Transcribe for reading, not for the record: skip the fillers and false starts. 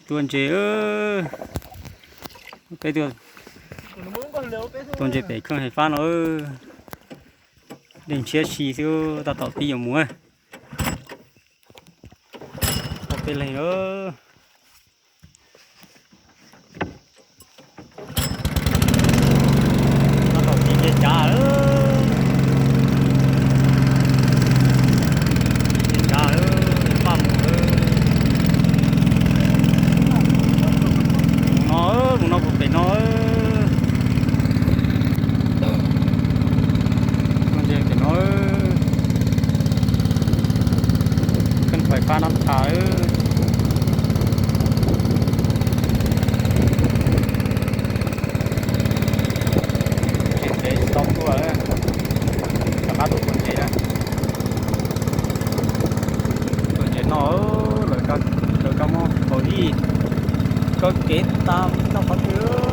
tuần chế ơ cái tuần chế phải không hay pha nó đừng chia xì chứ ta tỏ tí nhiều muối ok này ơ ta tỏ tí cái chả ơ nó cũng phải nó gì phải nó cần phải pha năm thái chuyện đấy xong rồi cả ba tụi con gì đó tụi gì nó lời ca mò có gì có kết tam nó có thứ